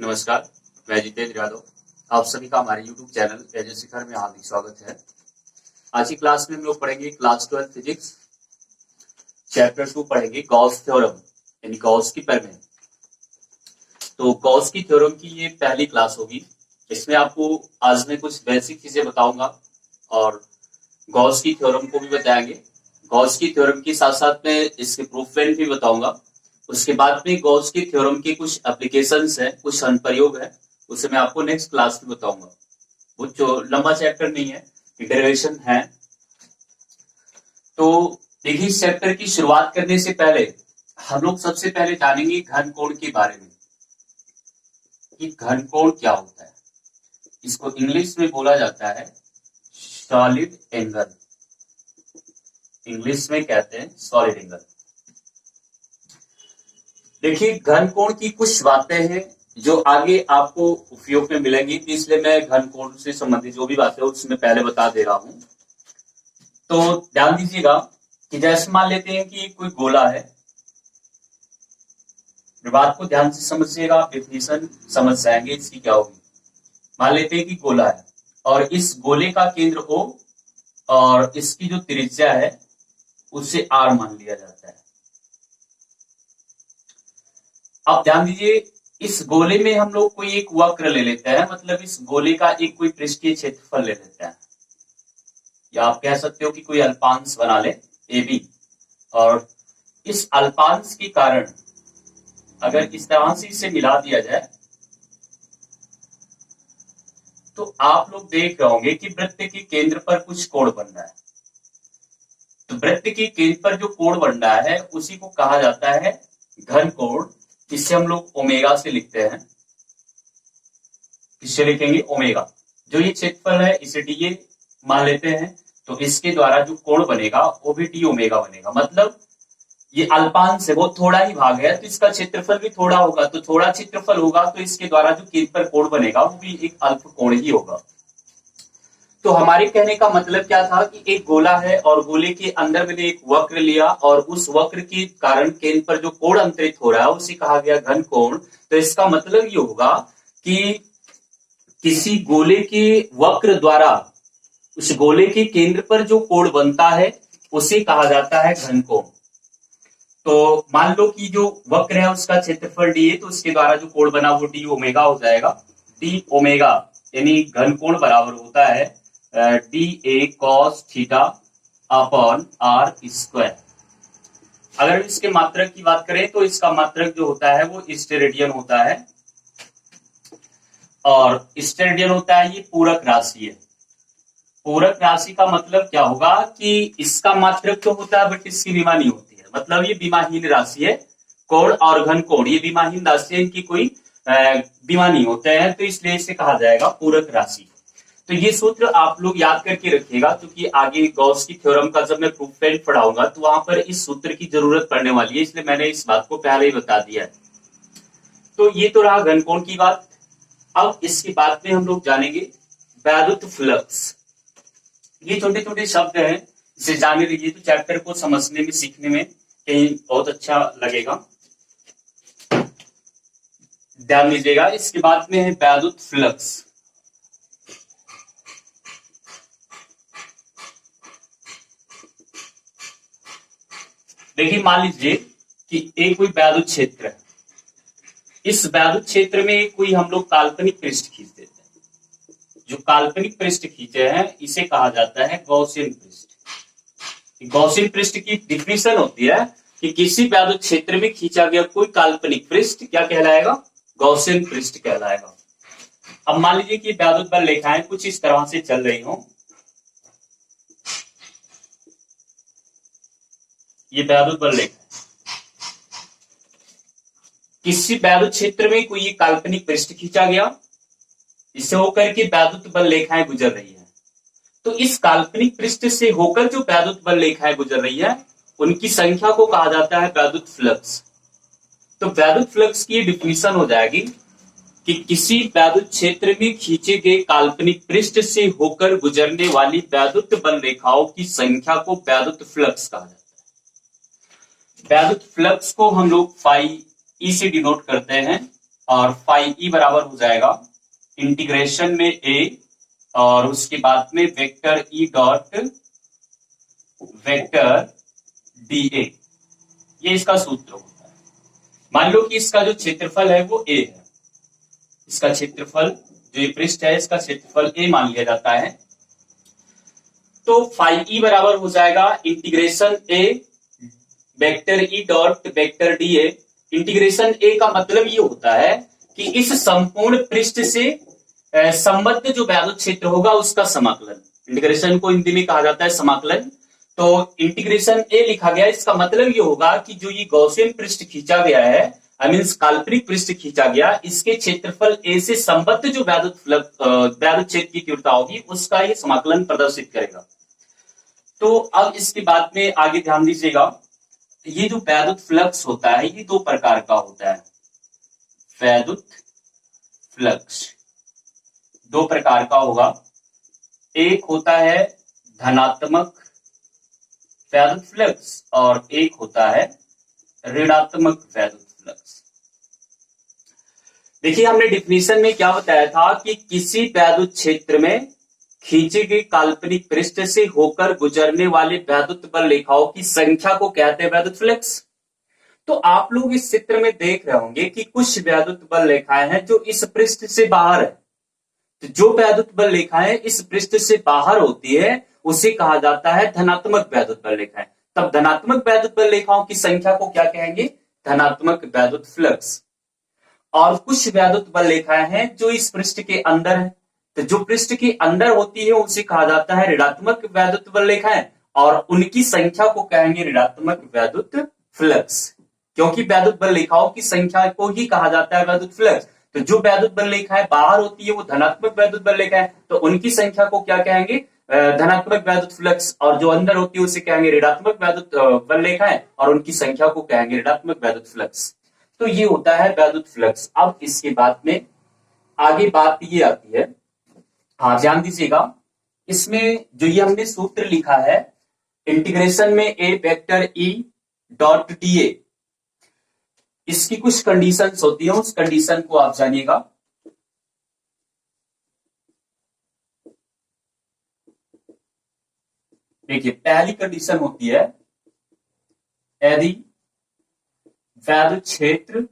नमस्कार, मैं जितेंद्र यादव। आप सभी का हमारे YouTube चैनल एजे शिखर में हार्दिक स्वागत है। आज की क्लास में हम लोग पढ़ेंगे क्लास 12 फिजिक्स चैप्टर 2 पढ़ेंगे गॉस थ्योरम यानी गॉस की प्रमेय। तो गॉस की थ्योरम की ये पहली क्लास होगी। इसमें आपको आज मैं कुछ बेसिक चीजें बताऊंगा और गॉस की थ्योरम को भी बताएंगे। गॉस की थ्योरम के साथ साथ में इसके प्रूफ भी बताऊंगा। उसके बाद में गॉस की थ्योरम के कुछ एप्लीकेशंस है, कुछ अनुप्रयोग है, उसे मैं आपको नेक्स्ट क्लास में बताऊंगा। वो जो लंबा चैप्टर नहीं है, डेरिवेशन है। तो देखिए, इस चैप्टर की शुरुआत करने से पहले हम लोग सबसे पहले जानेंगे घन कोण के बारे में कि घन कोण क्या होता है। इसको इंग्लिश में बोला जाता है सॉलिड एंगल। इंग्लिश में कहते हैं सॉलिड एंगल। देखिए, घन कोण की कुछ बातें हैं जो आगे आपको उपयोग में मिलेंगी, इसलिए मैं घन कोण से संबंधित जो भी बातें उसमें पहले बता दे रहा हूं। तो ध्यान दीजिएगा कि जैसे मान लेते हैं कि कोई गोला है। बात को ध्यान से समझिएगा, आप डेफिनेशन समझ जाएंगे इसकी क्या होगी। मान लेते हैं कि गोला है और इस गोले का केंद्र O और इसकी जो त्रिज्या है उसे R मान लिया जाता है। अब ध्यान दीजिए, इस गोले में हम लोग कोई एक वक्र ले लेते हैं, मतलब इस गोले का एक कोई पृष्ठीय क्षेत्रफल ले लेते हैं, या आप कह सकते हो कि कोई अल्पांश बना ले AB। और इस अल्पांश के कारण अगर इस तरह से इसे मिला दिया जाए तो आप लोग देख रहे होंगे कि वृत्त के केंद्र पर कुछ कोण बन रहा है। तो वृत्त के केंद्र पर जो कोण बन रहा है उसी को कहा जाता है घन कोण। इसे हम लोग ओमेगा से लिखते हैं। किससे लिखेंगे? ओमेगा। जो ये क्षेत्रफल है इसे डी मान लेते हैं, तो इसके द्वारा जो कोण बनेगा वो भी डी ओमेगा बनेगा। मतलब ये अल्पांश है, वो थोड़ा ही भाग है, तो इसका क्षेत्रफल भी थोड़ा होगा। तो थोड़ा क्षेत्रफल होगा तो इसके द्वारा जो केंद्र पर कोण बनेगा वो भी एक अल्प कोण ही होगा। तो हमारे कहने का मतलब क्या था कि एक गोला है और गोले के अंदर मैंने एक वक्र लिया और उस वक्र के कारण केंद्र पर जो कोण अंतरित हो रहा है उसे कहा गया घन कोण। तो इसका मतलब ये होगा कि किसी गोले के वक्र द्वारा उस गोले के केंद्र पर जो कोण बनता है उसे कहा जाता है घन कोण। तो मान लो कि जो वक्र है उसका क्षेत्रफल डी है, तो उसके द्वारा जो कोण बना वो डी ओमेगा हो जाएगा। डी ओमेगा यानी घन कोण बराबर होता है D A cos theta upon R square. अगर इसके मात्रक की बात करें तो इसका मात्रक जो होता है वो स्टेरेडियन होता है, और स्टेरेडियन होता है ये पूरक राशि है। पूरक राशि का मतलब क्या होगा कि इसका मात्रक तो होता है बट इसकी विमा नहीं होती है, मतलब ये विमाहीन राशि है। कोण और घन कोण ये विमाहीन राशि है, इनकी कोई विमा नहीं होते हैं, तो इसलिए इसे कहा जाएगा पूरक राशि। तो ये सूत्र आप लोग याद करके रखिएगा, क्योंकि आगे गॉस की थ्योरम का जब मैं प्रूफ पढ़ाऊंगा तो वहां पर इस सूत्र की जरूरत पड़ने वाली है, इसलिए मैंने इस बात को पहले ही बता दिया है। तो ये तो रहा घन कोण की बात। अब इसके बाद में हम लोग जानेंगे वैद्युत फ्लक्स। ये छोटे छोटे शब्द हैं, इसे जाने लीजिए तो चैप्टर को समझने में सीखने में कहीं बहुत अच्छा लगेगा। ध्यान दीजिएगा, इसके बाद में है वैद्युत फ्लक्स। देखिए, मान लीजिए कि एक कोई वैद्युत क्षेत्र है। इस वैद्युत क्षेत्र में कोई हम लोग काल्पनिक पृष्ठ खींच देते हैं। जो काल्पनिक पृष्ठ खींचे हैं इसे कहा जाता है गॉसियन पृष्ठ। गॉसियन पृष्ठ की डिफिनेशन होती है कि किसी वैद्युत क्षेत्र में खींचा गया कोई काल्पनिक पृष्ठ क्या कहलाएगा? गॉसियन पृष्ठ कहलाएगा। अब मान लीजिए कि वैद्युत बल रेखाएं कुछ इस तरह से चल रही हो। ये वैद्युत बल रेखा, किसी वैद्युत क्षेत्र में कोई काल्पनिक पृष्ठ खींचा गया, इससे होकर के वैद्युत बल रेखाएं गुजर रही है। तो इस काल्पनिक पृष्ठ से होकर जो वैद्युत बल रेखाएं गुजर रही है उनकी संख्या को कहा जाता है वैद्युत फ्लक्स। तो वैद्युत फ्लक्स की डिफिनेशन हो जाएगी कि किसी वैद्युत क्षेत्र में खींचे गए काल्पनिक पृष्ठ से होकर गुजरने वाली वैद्युत बल रेखाओं की संख्या को वैद्युत फ्लक्स कहा जाता है। वैद्युत फ्लक्स को हम लोग फाई ई से डिनोट करते हैं, और फाई ई बराबर हो जाएगा इंटीग्रेशन में ए और उसके बाद में vector E dot vector D ए। ये इसका सूत्र होता है। मान लो कि इसका जो क्षेत्रफल है वो ए है, इसका क्षेत्रफल जो ये पृष्ठ है इसका क्षेत्रफल ए मान लिया जाता है। तो फाई ई बराबर हो जाएगा integration A vector E dot vector D A. Integration A का मतलब ये होता है कि इस संपूर्ण पृष्ठ से संबद्ध जो वैद्युत क्षेत्र होगा उसका समाकलन। इंटीग्रेशन को हिंदी में कहा जाता है समाकलन। तो इंटीग्रेशन ए लिखा गया, इसका मतलब ये होगा कि जो ये गॉसियन पृष्ठ खींचा गया है, आई मीन काल्पनिक पृष्ठ खींचा गया, इसके क्षेत्रफल ए से संबद्ध जो वैद्युत क्षेत्र की तीव्रता होगी उसका ये समाकलन प्रदर्शित करेगा। तो अब इसके बाद में आगे ध्यान दीजिएगा, ये जो वैद्युत फ्लक्स होता है ये दो प्रकार का होता है। वैद्युत फ्लक्स दो प्रकार का होगा, एक होता है धनात्मक वैद्युत फ्लक्स और एक होता है ऋणात्मक वैद्युत फ्लक्स। देखिए हमने डिफिनीशन में क्या बताया था कि किसी वैद्युत क्षेत्र में खींचे गए काल्पनिक पृष्ठ से होकर गुजरने वाले वैद्युत बल रेखाओं की संख्या को कहते हैं वैद्युत फ्लक्स। तो आप लोग इस चित्र में देख रहे होंगे कि कुछ वैद्युत बल रेखाएं हैं जो इस पृष्ठ से बाहर है। तो जो वैद्युत बल रेखाएं इस पृष्ठ से बाहर होती है उसे कहा जाता है धनात्मक वैद्युत बल रेखाएं। तब धनात्मक वैद्युत बल रेखाओं की संख्या को क्या कहेंगे? धनात्मक वैद्युत फ्लक्स। और कुछ वैद्युत बल रेखाएं हैं जो इस पृष्ठ के अंदर है, तो जो पृष्ठ के अंदर होती है उसे कहा जाता है ऋणात्मक वैद्युत बल रेखाएं और उनकी संख्या को कहेंगे ऋणात्मक वैद्युत फ्लक्स, क्योंकि वैद्युत बल रेखाओं की संख्या को ही कहा जाता है वैद्युत फ्लक्स। तो जो वैद्युत बल रेखाएं बाहर होती है वो धनात्मक वैद्युत बल रेखाएं, तो उनकी संख्या को क्या कहेंगे? धनात्मक वैद्युत फ्लक्स। और जो अंदर होती है उसे कहेंगे ऋणात्मक वैद्युत बल रेखाएं और उनकी संख्या को कहेंगे ऋणात्मक वैद्युत फ्लक्स। तो ये होता है वैद्युत फ्लक्स। अब इसके बाद में आगे बात ये आती है, हाँ ध्यान दीजिएगा, इसमें जो ये हमने सूत्र लिखा है इंटीग्रेशन में A vector E dot D A, इसकी कुछ कंडीशंस होती है, उस कंडीशन को आप जानिएगा। देखिए पहली कंडीशन होती है यदि वैद्युत क्षेत्र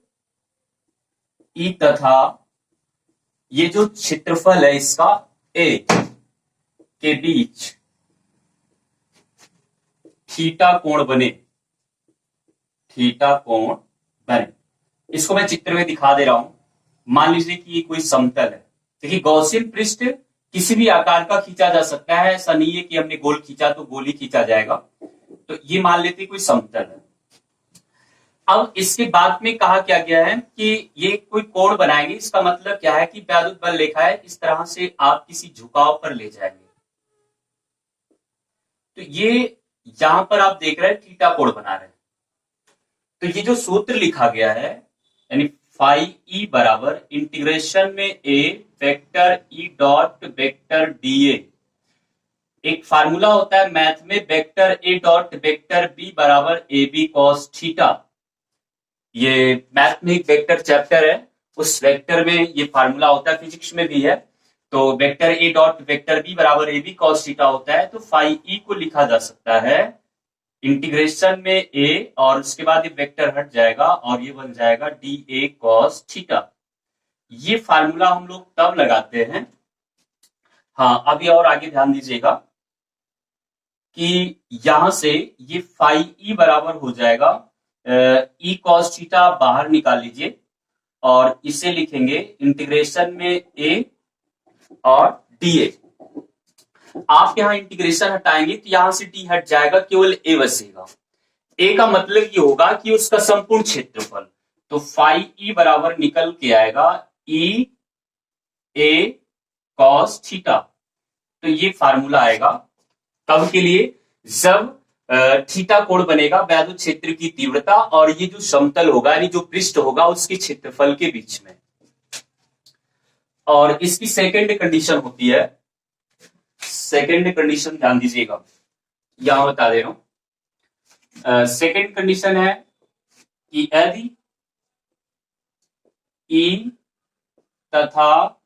ई तथा ये जो क्षेत्रफल है इसका ए के बीच थीटा कोण बने, थीटा कोण बने। इसको मैं चित्र में दिखा दे रहा हूं। मान लीजिए कि ये कोई समतल है। देखिए गॉसियन पृष्ठ किसी भी आकार का खींचा जा सकता है, ऐसा नहीं है कि हमने गोल खींचा तो गोल ही खींचा जाएगा। तो ये मान लेते कोई समतल है। अब इसके बाद में कहा क्या गया है कि ये कोई कोण बनाएंगे, इसका मतलब क्या है कि वैद्युत बल रेखाएं इस तरह से आप किसी झुकाव पर ले जाएंगे। तो ये यहां पर आप देख रहे हैं थीटा कोण बना रहे हैं। तो ये जो सूत्र लिखा गया है यानी फाई ई बराबर इंटीग्रेशन में A vector E dot vector D A, एक फार्मूला होता है मैथ में vector A dot vector B बराबर ए बी कॉस थीटा। ये मैथ में एक वेक्टर चैप्टर है, उस वेक्टर में ये फार्मूला होता है, फिजिक्स में भी है। तो vector A dot vector B बराबर ए बी कॉस थीटा होता है। तो फाई ई को लिखा जा सकता है इंटीग्रेशन में ए और उसके बाद ये वेक्टर हट जाएगा और ये बन जाएगा डी ए कॉस थीटा। ये फार्मूला हम लोग तब लगाते हैं, हाँ अभी और आगे ध्यान दीजिएगा कि यहां से ये फाई ई बराबर हो जाएगा ई कॉस थीटा, बाहर निकाल लीजिए और इसे लिखेंगे इंटीग्रेशन में ए और डी ए। आप यहां इंटीग्रेशन हटाएंगे तो यहां से डी हट जाएगा, केवल ए बचेगा। ए का मतलब ये होगा कि उसका संपूर्ण क्षेत्रफल। तो फाई ई बराबर निकल के आएगा ई ए कॉस थीटा। तो ये फार्मूला आएगा तब के लिए जब थीटा कोण बनेगा वैद्युत क्षेत्र की तीव्रता और ये जो समतल होगा यानी जो पृष्ठ होगा उसके क्षेत्रफल के बीच में। और इसकी सेकंड कंडीशन होती है, सेकंड कंडीशन ध्यान दीजिएगा, यहां बता दे रहा हूं। सेकंड कंडीशन है कि यदि ई तथा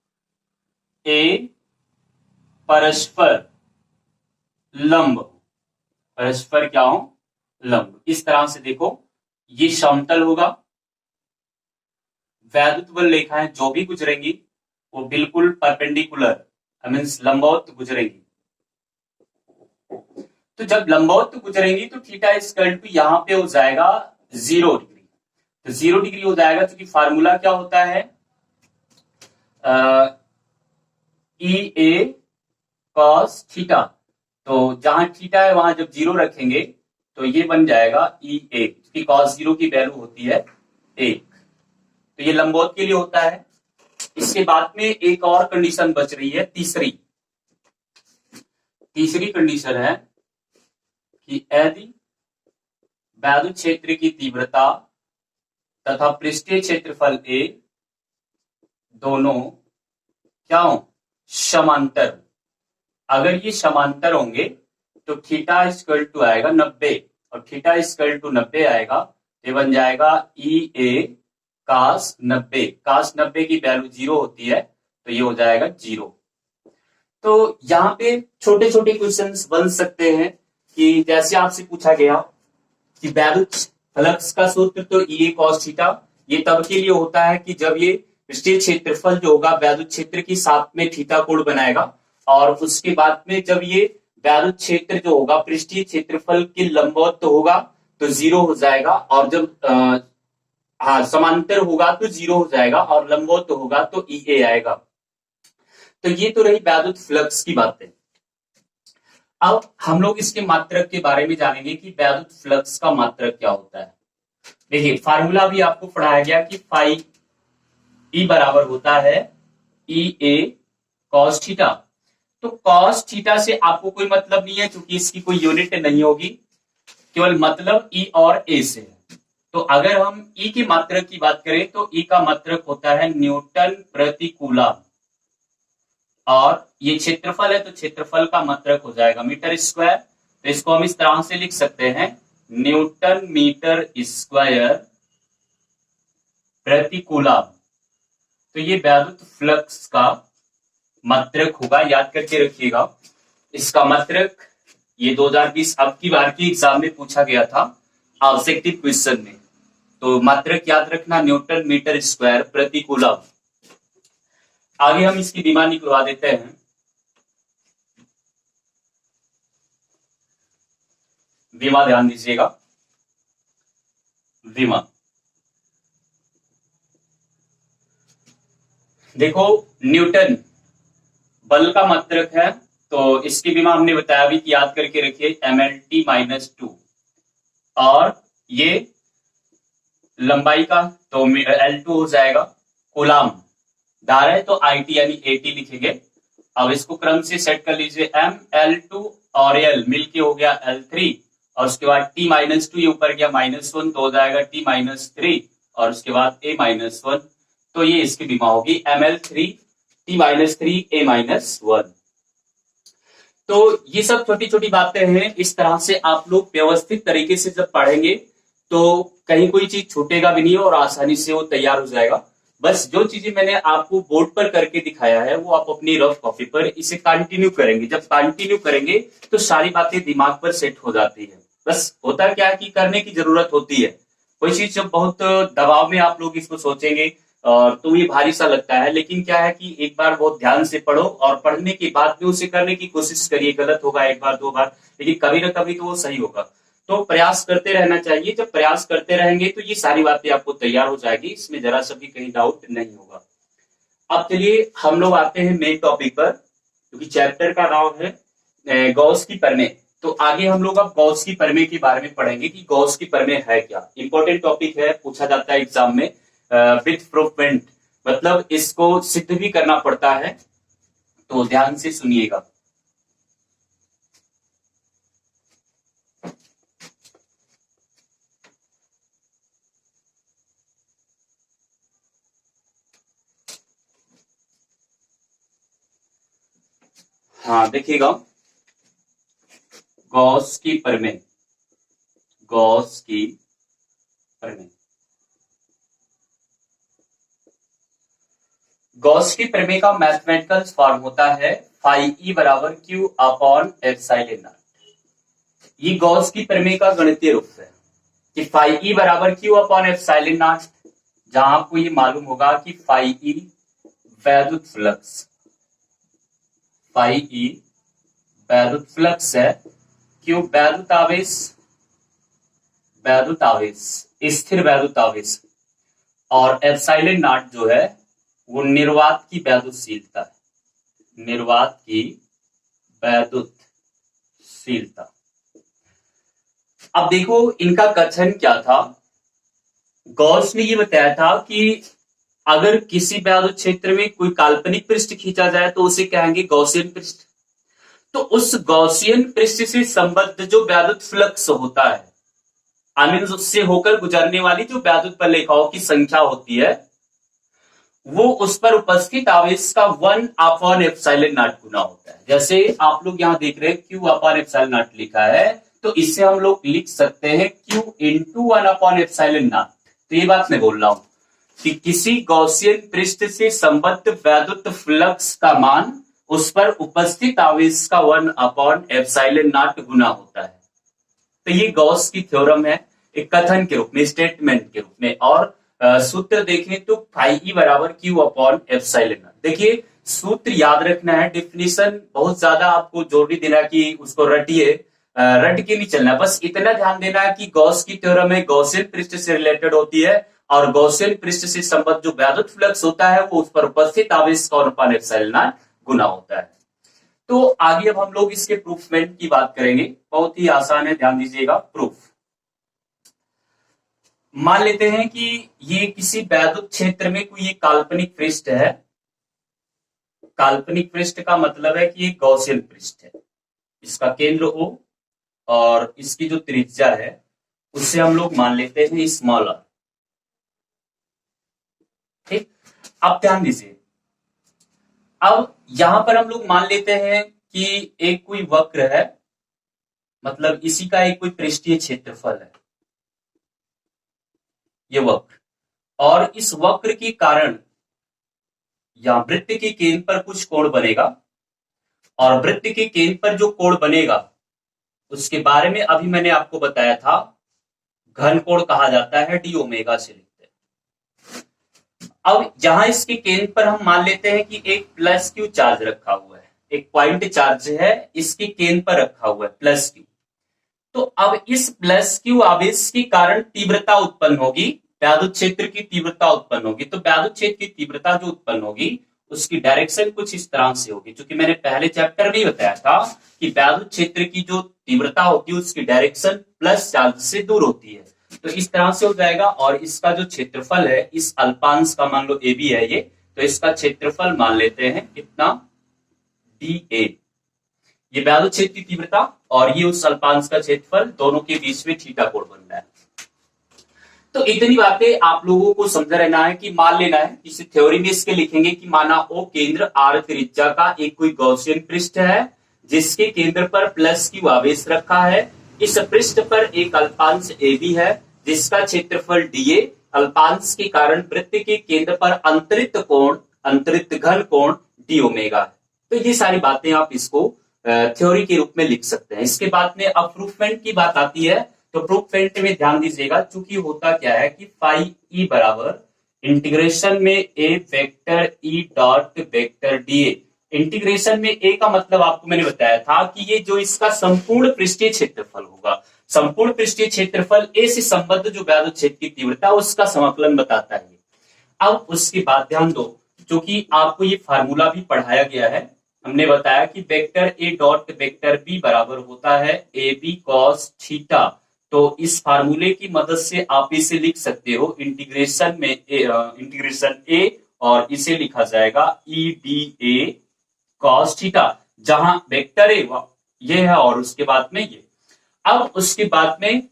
ए परस्पर लंब, परस्पर क्या हो, लंब। इस तरह से देखो, ये समतल होगा, वैद्युत बल रेखाएं जो भी गुजरेंगी वो बिल्कुल परपेंडिकुलर मीन्स लंबवत गुजरेंगी। तो जब लंबवत गुजरेंगी तो थीटा इक्वल टू यहाँ पे हो जाएगा 0 डिग्री। तो 0 डिग्री हो जाएगा, क्योंकि फार्मूला क्या होता है, ई ए कॉस थीटा। तो जहां थीटा है वहां जब 0 रखेंगे तो ये बन जाएगा ई ए, क्योंकि कॉस 0 की वैल्यू होती है 1। तो ये लंबवत के लिए होता है। इसके बाद में एक और कंडीशन बच रही है, तीसरी कंडीशन है कि यदि वैद्युत क्षेत्र की तीव्रता तथा पृष्ठीय क्षेत्रफल ए दोनों क्या हो, समांतर। अगर ये समांतर होंगे तो थीटा इक्वल टू आएगा 90, और थीटा इक्वल टू 90 आएगा, ये बन जाएगा ई ए कास 90। कास 90 की वैल्यू 0 होती है, तो ये हो जाएगा 0। तो यहाँ पे छोटे छोटे क्वेश्चंस बन सकते हैं कि जैसे आपसे पूछा गया कि वैद्युत फ्लक्स का सूत्र तो ई ए कॉस थीटा, ये तब के लिए होता है कि जब ये पृष्ठीय क्षेत्रफल जो होगा वैद्युत क्षेत्र के साथ में थीटा कोण बनाएगा, और उसके बाद में जब ये वैद्युत क्षेत्र जो होगा पृष्ठीय क्षेत्रफल के लंबवत तो होगा तो 0 हो जाएगा, और जब समांतर होगा तो 0 हो जाएगा, और लंबवत तो होगा तो ई ए आएगा। तो ये तो रही वैद्युत फ्लक्स की बातें। अब हम लोग इसके मात्रक के बारे में जानेंगे कि वैद्युत फ्लक्स का मात्रक क्या होता है। देखिए, फार्मूला भी आपको पढ़ाया गया कि फाई ई बराबर होता है ई ए कॉस थीटा। तो कॉस थीटा से आपको कोई मतलब नहीं है, क्योंकि इसकी कोई यूनिट नहीं होगी, केवल मतलब ई और ए से है। तो अगर हम ई की मात्रक की बात करें तो ई का मात्रक होता है न्यूटन प्रति कूलम, और ये क्षेत्रफल है तो क्षेत्रफल का मात्रक हो जाएगा मीटर स्क्वायर। तो इसको हम इस तरह से लिख सकते हैं, न्यूटन मीटर स्क्वायर प्रति कूलम। तो ये वैद्युत फ्लक्स का मात्रक होगा, याद करके रखिएगा। इसका मात्रक ये 2020 अब की बार की एग्जाम में पूछा गया था ऑब्जेक्टिव क्वेश्चन में। तो मात्रक याद रखना, न्यूटन मीटर स्क्वायर प्रति कूलम। आगे हम इसकी विमा निकलवा देते हैं। विमा ध्यान दीजिएगा, विमा देखो, न्यूटन बल का मात्रक है, तो इसकी विमा हमने बताया भी कि याद करके रखिए mLT-2, और ये लंबाई का तो L2 हो जाएगा, कूलम दार है तो IT यानी AT लिखेंगे। अब इसको क्रम से सेट कर लीजिए, ML2 और L मिलके हो गया L3, और उसके बाद T-2 ये ऊपर गया -1 तो हो जाएगा T-3, और उसके बाद A-1, तो ये इसकी विमा होगी ML3 T-3 A-1। तो ये सब छोटी छोटी बातें हैं, इस तरह से आप लोग व्यवस्थित तरीके से जब पढ़ेंगे तो कहीं कोई चीज छूटेगा भी नहीं और आसानी से वो तैयार हो जाएगा। बस जो चीजें मैंने आपको बोर्ड पर करके दिखाया है वो आप अपनी रफ कॉपी पर इसे कंटिन्यू करेंगे। जब कंटिन्यू करेंगे तो सारी बातें दिमाग पर सेट हो जाती है। बस होता क्या है कि करने की जरूरत होती है। कोई चीज जब बहुत दबाव में आप लोग इसको सोचेंगे तो ये भारी सा लगता है, लेकिन क्या है कि एक बार बहुत ध्यान से पढ़ो और पढ़ने के बाद में उसे करने की कोशिश करिए। गलत होगा एक बार दो बार, लेकिन कभी ना कभी तो वो सही होगा। तो प्रयास करते रहना चाहिए। जब प्रयास करते रहेंगे तो ये सारी बातें आपको तैयार हो जाएगी, इसमें जरा सा भी कहीं डाउट नहीं होगा। अब चलिए हम लोग आते हैं मेन टॉपिक पर, क्योंकि चैप्टर का नाम है गॉस की प्रमेय। तो आगे हम लोग अब गॉस की प्रमेय के बारे में पढ़ेंगे कि गॉस की प्रमेय है क्या। इंपॉर्टेंट टॉपिक है, पूछा जाता है एग्जाम में विथ प्रूफमेंट, मतलब इसको सिद्ध भी करना पड़ता है, तो ध्यान से सुनिएगा। हाँ देखिएगा, गॉस की प्रमेय, गॉस की प्रमेय। गॉस की प्रमेय का मैथमेटिकल फॉर्म होता है फाई ई बराबर क्यू अपॉन एप्सिलॉन नॉट। ये गॉस की प्रमेय का गणितीय रूप है कि फाई ई बराबर क्यू अपॉन एप्सिलॉन नॉट, जहां आपको ये मालूम होगा कि फाई ई वैद्युत फ्लक्स, फाई ई वैद्युत फ्लक्स है, क्यू वैद्युत आवेश, वैद्युत आवेश, स्थिर वैद्युत आवेश, और एप्सिलॉन नॉट जो है वो निर्वात की वैद्युतशीलता है, निर्वात की वैद्युतशीलता। अब देखो इनका कथन क्या था। गॉस ने ये बताया था कि अगर किसी वैद्युत क्षेत्र में कोई काल्पनिक पृष्ठ खींचा जाए तो उसे कहेंगे गॉसियन पृष्ठ। तो उस गॉसियन पृष्ठ से संबद्ध जो वैद्युत फ्लक्स होता है, आई मीन उससे होकर गुजरने वाली जो वैद्युत प्रलेखाओं की संख्या होती है, वो उस पर उपस्थित आवेश का 1 अपॉन एप्सिलॉन नॉट गुना होता है। जैसे आप लोग यहां देख रहे हैं क्यू अपॉन एप्सिलॉन नॉट लिखा है, तो इससे हम लोग लिख सकते हैं Q into 1 upon epsilon not. तो ये बात मैं बोल रहा हूं कि किसी गॉसियन पृष्ठ से संबद्ध वैद्युत फ्लक्स का मान उस पर उपस्थित आवेश का 1 अपॉन एप्सिलॉन नॉट गुना होता है। तो ये गॉस की थ्योरम है, एक कथन के रूप में, स्टेटमेंट के रूप में। और सूत्र देखें तो फाई ई बराबर क्यू अपॉन एप्सिलॉन नॉट। देखिए सूत्र याद रखना है, डेफिनेशन बहुत ज्यादा आपको जोर नहीं देना कि उसको रटिए, रट के नहीं चलना, बस इतना ध्यान देना है कि गॉस की थ्योरम है, गॉसियन पृष्ठ से रिलेटेड होती है, और गॉसियन पृष्ठ से संबद्ध जो वैद्युत फ्लक्स होता है वो उस पर उपस्थित आवेश का 1 अपॉन एप्सिलॉन नॉट गुना होता है। तो आगे अब हम लोग इसके प्रूफमेंट की बात करेंगे, बहुत ही आसान है, ध्यान दीजिएगा। प्रूफ, मान लेते हैं कि ये किसी वैद्युत क्षेत्र में कोई एक काल्पनिक पृष्ठ है। काल्पनिक पृष्ठ का मतलब है कि एक गॉसियन पृष्ठ है, इसका केंद्र O और इसकी जो त्रिज्या है उससे हम लोग मान लेते हैं स्मॉल r। ठीक, अब ध्यान दीजिए, अब यहां पर हम लोग मान लेते हैं कि एक कोई वक्र है, मतलब इसी का एक कोई पृष्ठीय क्षेत्रफल है, ये वक्र, और इस वक्र के कारण यहां वृत्त के केंद्र पर कुछ कोण बनेगा, और वृत्त के केंद्र पर जो कोण बनेगा उसके बारे में अभी मैंने आपको बताया था, घन कोण कहा जाता है, डी ओमेगा से लिखते हैं। अब यहां इसके केंद्र पर हम मान लेते हैं कि एक प्लस क्यू चार्ज रखा हुआ है, एक पॉइंट चार्ज है इसके केंद्र पर रखा हुआ है प्लस क्यू। तो अब इस प्लस क्यू आवेश के कारण तीव्रता उत्पन्न होगी, वैद्युत क्षेत्र की तीव्रता उत्पन्न होगी। तो वैद्युत क्षेत्र की तीव्रता जो उत्पन्न होगी उसकी डायरेक्शन कुछ इस तरह से होगी, क्योंकि मैंने पहले चैप्टर में बताया था कि वैद्युत क्षेत्र की जो तीव्रता होती है उसकी डायरेक्शन प्लस चार्ज से दूर होती है। तो इस तरह से हो जाएगा, और इसका जो क्षेत्रफल है इस अल्पांश का, मान लो ए बी है ये, तो इसका क्षेत्रफल मान लेते हैं कितना, डी ए। ये वैद्युत क्षेत्र की तीव्रता और ये उस अल्पांश का क्षेत्रफल, दोनों के बीच में थीटा कोण बन रहा है। तो इतनी बातें आप लोगों को समझ रहना है कि मान लेना है, इस थ्योरी में इसके लिखेंगे कि माना ओ केंद्र आर त्रिज्या का एक कोई गॉसियन पृष्ठ है जिसके केंद्र पर प्लस क्यू आवेश रखा है। इस पृष्ठ पर एक अल्पांश ए बी है जिसका क्षेत्रफल डीए, अल्पांश के कारण वृत्त के केंद्र पर अंतरित कोण, अंतरित घन कोण डी ओमेगा है। तो ये सारी बातें आप इसको थ्योरी के रूप में लिख सकते हैं। इसके बाद में अब प्रूफमेंट की बात आती है, तो प्रूफमेंट में ध्यान दीजिएगा, चूंकि होता क्या है कि फाई ई बराबर इंटीग्रेशन में A vector E dot vector D A. Integration में ए का मतलब आपको मैंने बताया था कि ये जो इसका संपूर्ण पृष्ठीय क्षेत्रफल होगा, संपूर्ण पृष्ठीय क्षेत्रफल ए से संबद्ध जो वैद्युत क्षेत्र की तीव्रता उसका समाकलन बताता है। अब उसके बाद ध्यान दो, क्योंकि आपको ये फार्मूला भी पढ़ाया गया है, हमने बताया कि vector A dot vector B बराबर होता है ए बी कॉस थीटा। तो इस फार्मूले की मदद से आप इसे लिख सकते हो इंटीग्रेशन ए और इसे लिखा जाएगा E D A cos theta, जहां वेक्टर ए ये है और उसके बाद में ये। अब उसके बाद में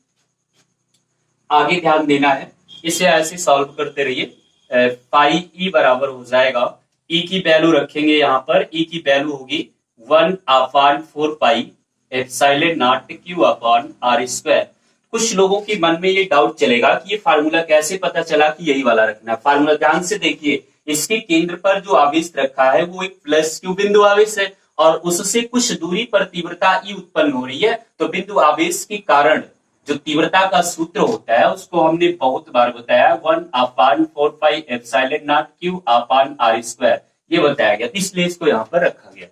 आगे ध्यान देना है, इसे ऐसे सॉल्व करते रहिए। पाई ई बराबर हो जाएगा, ई की वैल्यू रखेंगे यहां पर, ई की वैल्यू होगी 1/4 pi epsilon naught Q upon R square. कुछ लोगों के मन में ये डाउट चलेगा कि ये फार्मूला कैसे पता चला कि यही वाला रखना है। फार्मूला ध्यान से देखिए, इसके केंद्र पर जो आवेश रखा है वो एक प्लस क्यू बिंदु आवेश है और उससे कुछ दूरी पर तीव्रता ई उत्पन्न हो रही है। तो बिंदु आवेश के कारण जो तीव्रता का सूत्र होता है उसको हमने बहुत बार बताया, 1/4πε0 q अपान r स्क्वायर, ये बताया गया, इसलिए इसको यहाँ पर रखा गया।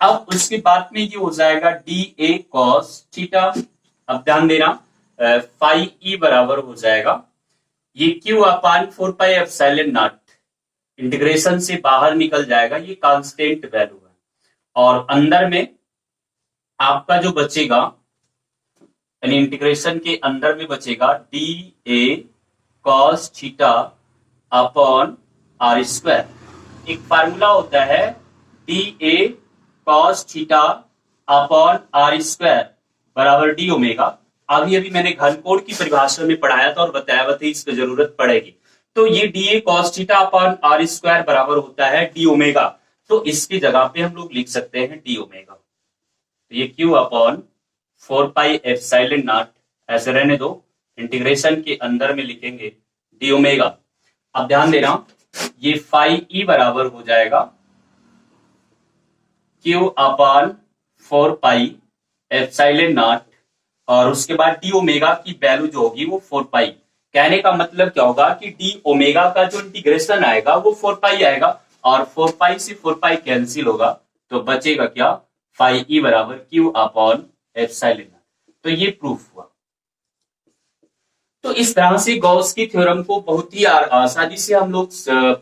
अब उसके बाद में ये हो जाएगा डी ए कॉस थीटा। अब ध्यान देना, फाई ई बराबर हो जाएगा ये q अपान 4πε0, इंटीग्रेशन से बाहर निकल जाएगा, ये कांस्टेंट वैल्यू है और अंदर में आपका जो बचेगा यानी इंटीग्रेशन के अंदर में बचेगा D A cos theta upon R square. एक फार्मूला होता है D A cos theta upon R square बराबर डी ओमेगा। अभी अभी मैंने घनकोण की परिभाषा में पढ़ाया था और बताया था इसकी जरूरत पड़ेगी। तो ये D A cos theta upon R square बराबर होता है डी ओमेगा, तो इसकी जगह पे हम लोग लिख सकते हैं डी ओमेगा। तो ये क्यू अपॉन 4πε0 ऐसे रहने दो, इंटीग्रेशन के अंदर में लिखेंगे डी ओमेगा। अब ध्यान देना, ये फाई ई बराबर हो जाएगा क्यू अपॉन 4πε0 और उसके बाद डी ओमेगा की वैल्यू जो होगी वो 4π। कहने का मतलब क्या होगा कि डी ओमेगा का जो इंटीग्रेशन आएगा वो 4π आएगा और 4π से 4π कैंसिल होगा, तो बचेगा क्या, फाई ई बराबर क्यू अपॉन एप्सिलॉन। तो ये प्रूफ हुआ। तो इस तरह से गॉस की थ्योरम को बहुत ही आसानी से हम लोग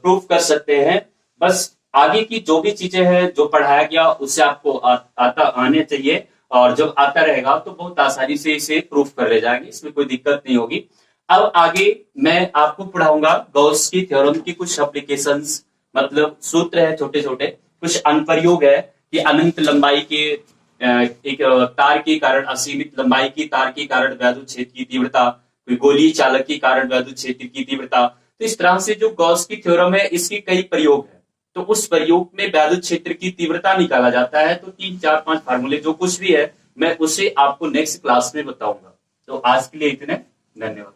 प्रूफ कर सकते हैं। बस आगे की जो भी चीजें हैं जो पढ़ाया गया उससे आपको आता आने चाहिए और जब आता रहेगा तो बहुत आसानी से इसे प्रूफ कर ले जाएंगे, इसमें कोई दिक्कत नहीं होगी। अब आगे मैं आपको पढ़ाऊंगा गॉस की थ्योरम की कुछ एप्लीकेशंस, मतलब सूत्र है छोटे छोटे, कुछ अनुप्रयोग है कि अनंत लंबाई के एक तार के कारण, असीमित लंबाई की तार के कारण वैद्युत क्षेत्र की तीव्रता, कोई गोलीय चालक के कारण वैद्युत क्षेत्र की तीव्रता। तो इस तरह से जो गॉस की थ्योरम है इसके कई प्रयोग है, तो उस प्रयोग में वैद्युत क्षेत्र की तीव्रता निकाला जाता है। तो 3, 4, 5 फार्मूले जो कुछ भी है मैं उसे आपको नेक्स्ट क्लास में बताऊंगा। तो आज के लिए इतने, धन्यवाद।